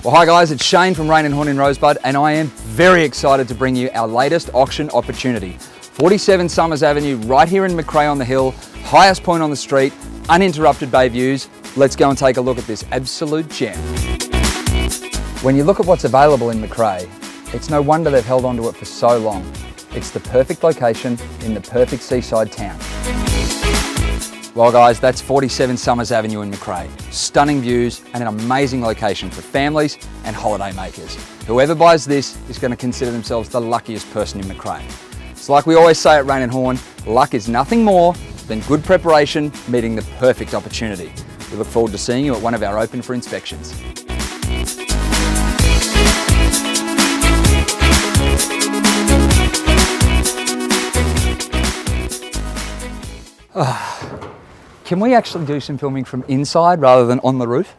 Well, hi guys, it's Shane from Rain and Horn in Rosebud, and I am very excited to bring you our latest auction opportunity. 47 Summers Avenue, right here in McCrae on the hill, highest point on the street, uninterrupted bay views. Let's go and take a look at this absolute gem. When you look at what's available in McCrae, it's no wonder they've held onto it for so long. It's the perfect location in the perfect seaside town. Well guys, that's 47 Summers Avenue in McCrae. Stunning views and an amazing location for families and holiday makers. Whoever buys this is going to consider themselves the luckiest person in McCrae. It's like we always say at Rain and Horn, luck is nothing more than good preparation meeting the perfect opportunity. We look forward to seeing you at one of our open for inspections. Can we actually do some filming from inside rather than on the roof?